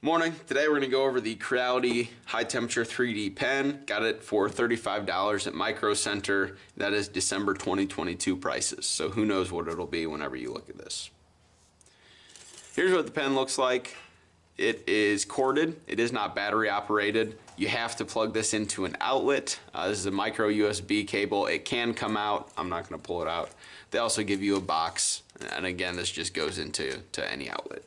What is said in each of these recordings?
Morning. Today we're going to go over the Creality high temperature 3D pen. Got it for $35 at MicroCenter. That is December 2022 prices. So who knows what it'll be whenever you look at this. Here's what the pen looks like. It is corded. It is not battery operated. You have to plug this into an outlet. This is a micro USB cable. It can come out. I'm not going to pull it out. They also give you a box. And again, this just goes into any outlet.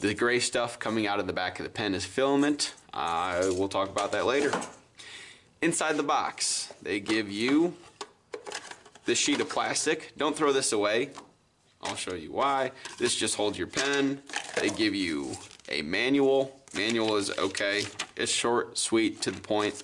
The gray stuff coming out of the back of the pen is filament. We'll talk about that later. Inside the box, they give you this sheet of plastic. Don't throw this away. I'll show you why. This just holds your pen. They give you a manual. Manual is okay. It's short, sweet, to the point.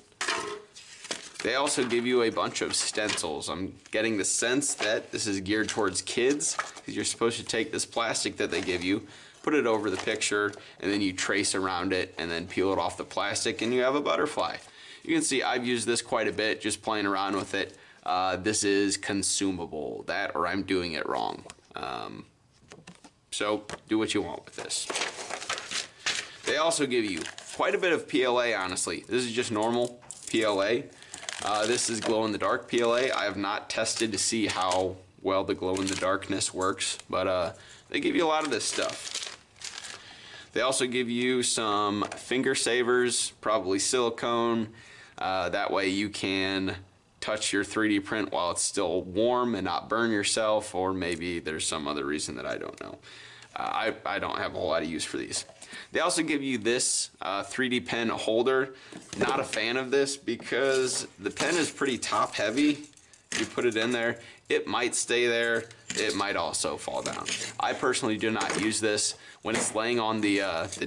They also give you a bunch of stencils. I'm getting the sense that this is geared towards kids, because you're supposed to take this plastic that they give you, put it over the picture, and then you trace around it and then peel it off the plastic and you have a butterfly. You can see I've used this quite a bit, just playing around with it. This is consumable, that or I'm doing it wrong. So do what you want with this. They also give you quite a bit of PLA, honestly. This is just normal PLA. This is glow in the dark PLA. I have not tested to see how well the glow in the darkness works, but they give you a lot of this stuff. They also give you some finger savers, probably silicone. That way you can touch your 3D print while it's still warm and not burn yourself, or maybe there's some other reason that I don't know. I don't have a whole lot of use for these. They also give you this 3D pen holder. Not a fan of this because the pen is pretty top heavy. You put it in there, it might stay there, it might also fall down. I personally do not use this. When it's laying on the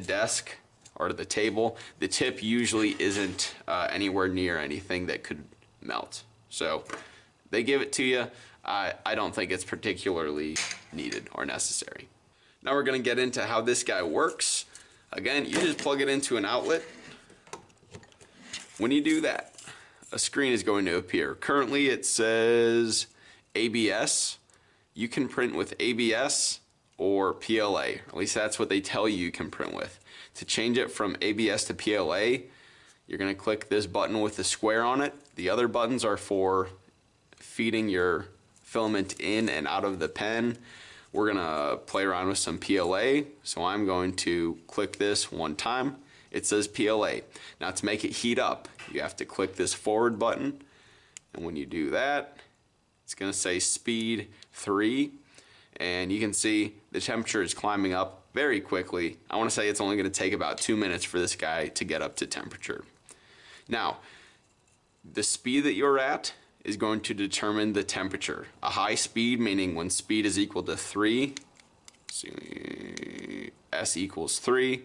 desk or the table, the tip usually isn't anywhere near anything that could melt. So they give it to you. I don't think it's particularly needed or necessary. Now we're going to get into how this guy works. Again, you just plug it into an outlet. When you do that, a screen is going to appear. Currently it says ABS. You can print with ABS or PLA, or at least that's what they tell you can print with. To change it from ABS to PLA, you're going to click this button with the square on it. The other buttons are for feeding your filament in and out of the pen. We're going to play around with some PLA, so I'm going to click this one time. It says PLA. Now to make it heat up, you have to click this forward button, and when you do that, it's going to say speed 3, and you can see the temperature is climbing up very quickly. I want to say it's only going to take about 2 minutes for this guy to get up to temperature. Now, the speed that you're at is going to determine the temperature. A high speed, meaning when speed is equal to 3, S equals 3,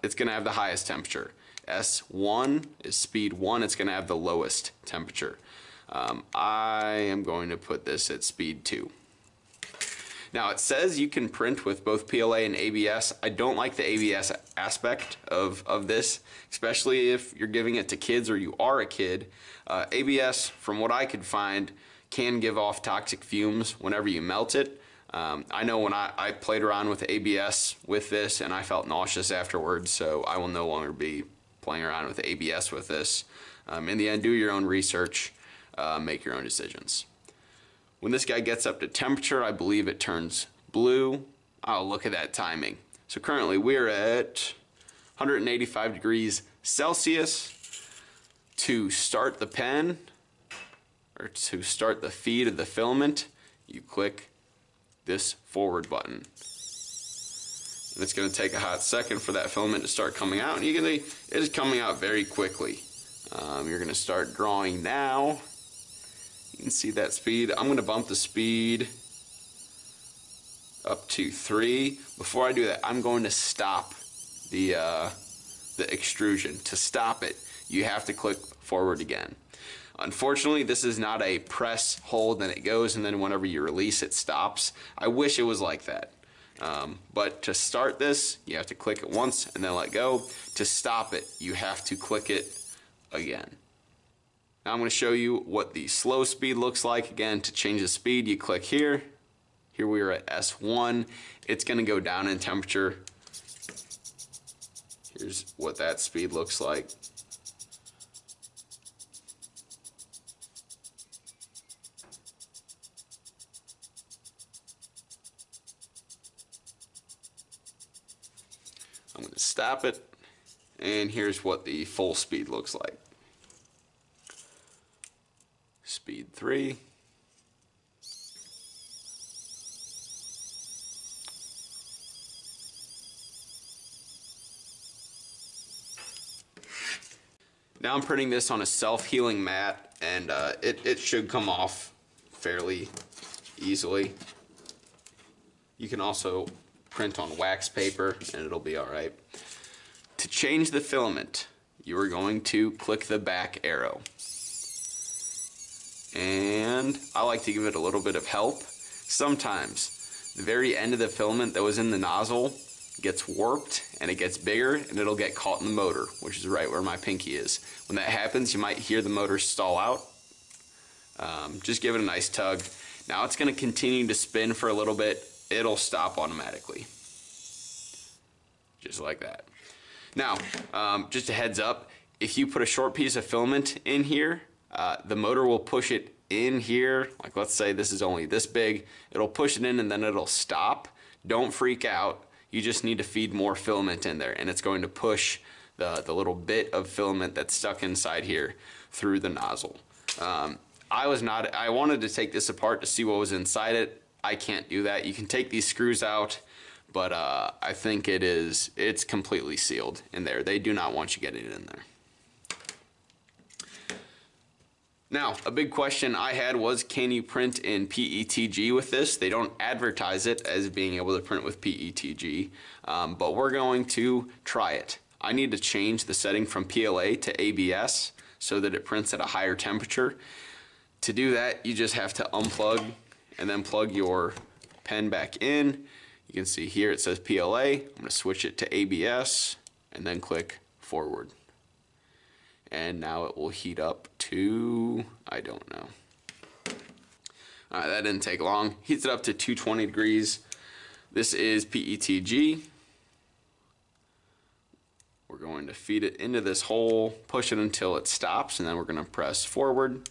it's going to have the highest temperature. S1 is speed 1, it's going to have the lowest temperature. I am going to put this at speed 2. Now it says you can print with both PLA and ABS. I don't like the ABS aspect of this, especially if you're giving it to kids or you are a kid. ABS, from what I could find, can give off toxic fumes whenever you melt it. I know when I played around with ABS with this and I felt nauseous afterwards, so I will no longer be playing around with ABS with this. In the end, do your own research, make your own decisions. When this guy gets up to temperature, I believe it turns blue. Oh, look at that timing. So currently we're at 185 degrees Celsius. To start the pen, or to start the feed of the filament, you click this forward button. And it's going to take a hot second for that filament to start coming out, and you can see it is coming out very quickly. You're going to start drawing now. You can see that speed. I'm going to bump the speed up to 3. Before I do that, I'm going to stop the extrusion. To stop it, you have to click forward again. Unfortunately, this is not a press, hold, and it goes, and then whenever you release, it stops. I wish it was like that. But to start this, you have to click it once and then let go. To stop it, you have to click it again. Now I'm going to show you what the slow speed looks like. Again, to change the speed, you click here. Here we are at S1. It's going to go down in temperature. Here's what that speed looks like. I'm going to stop it, and here's what the full speed looks like. Speed 3. Now I'm printing this on a self-healing mat, and it should come off fairly easily. You can also print on wax paper and it'll be alright. To change the filament, you are going to click the back arrow. And I like to give it a little bit of help. Sometimes the very end of the filament that was in the nozzle gets warped and it gets bigger and it'll get caught in the motor, which is right where my pinky is. When that happens, you might hear the motor stall out. Just give it a nice tug. Now it's going to continue to spin for a little bit. It'll stop automatically. Just like that. Now, just a heads up, if you put a short piece of filament in here, the motor will push it in here. Like let's say this is only this big. It'll push it in and then it'll stop. Don't freak out. You just need to feed more filament in there, and it's going to push the little bit of filament that's stuck inside here through the nozzle. I wanted to take this apart to see what was inside it. I can't do that. You can take these screws out, but I think it's completely sealed in there. They do not want you getting it in there. Now, a big question I had was, can you print in PETG with this? They don't advertise it as being able to print with PETG, but we're going to try it. I need to change the setting from PLA to ABS so that it prints at a higher temperature. To do that, you just have to unplug and then plug your pen back in. You can see here it says PLA. I'm going to switch it to ABS and then click forward. And now it will heat up to, I don't know. All right, that didn't take long. Heats it up to 220 degrees. This is PETG. We're going to feed it into this hole, push it until it stops, and then we're going to press forward.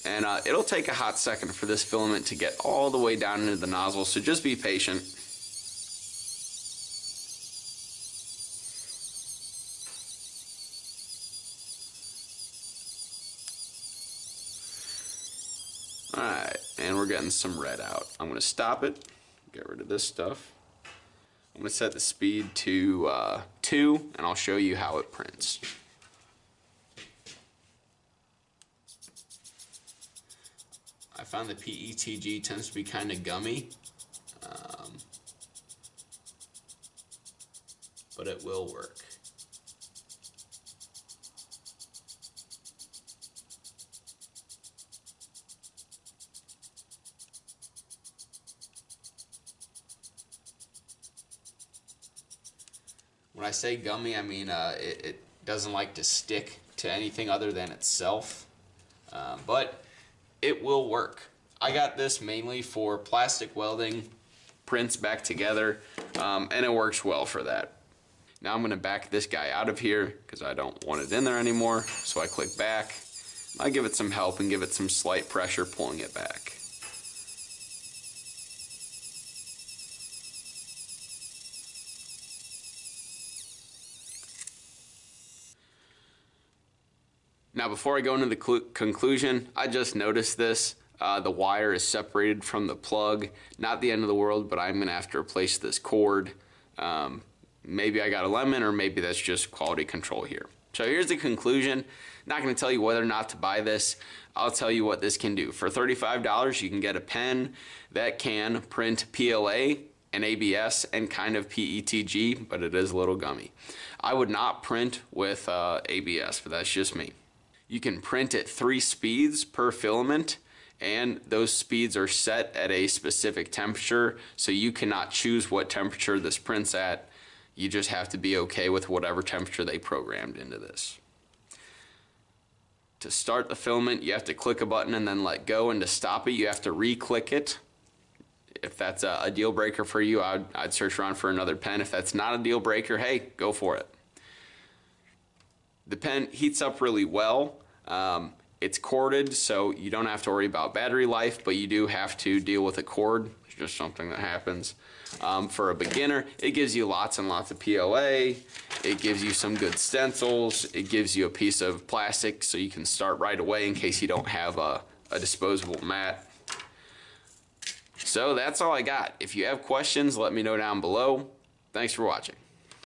And it'll take a hot second for this filament to get all the way down into the nozzle, so just be patient. Alright, and we're getting some red out. I'm going to stop it, get rid of this stuff. I'm going to set the speed to 2, and I'll show you how it prints. I found the PETG tends to be kind of gummy, but it will work. When I say gummy, I mean it doesn't like to stick to anything other than itself, but it will work. I got this mainly for plastic welding, prints back together, and it works well for that. Now I'm going to back this guy out of here because I don't want it in there anymore, so I click back. I give it some help and give it some slight pressure pulling it back. Now before I go into the conclusion, I just noticed this. The wire is separated from the plug. Not the end of the world, but I'm going to have to replace this cord. Maybe I got a lemon, or maybe that's just quality control here. So here's the conclusion. Not going to tell you whether or not to buy this. I'll tell you what this can do. For $35, you can get a pen that can print PLA and ABS and kind of PETG, but it is a little gummy. I would not print with ABS, but that's just me. You can print at 3 speeds per filament, and those speeds are set at a specific temperature, so you cannot choose what temperature this prints at. You just have to be okay with whatever temperature they programmed into this. To start the filament, you have to click a button and then let go, and to stop it, you have to re-click it. If that's a deal breaker for you, I'd search around for another pen. If that's not a deal breaker, hey, go for it. The pen heats up really well. It's corded, so you don't have to worry about battery life, but you do have to deal with a cord. It's just something that happens. For a beginner, it gives you lots and lots of PLA. It gives you some good stencils. It gives you a piece of plastic so you can start right away in case you don't have a disposable mat. So that's all I got. If you have questions, let me know down below. Thanks for watching.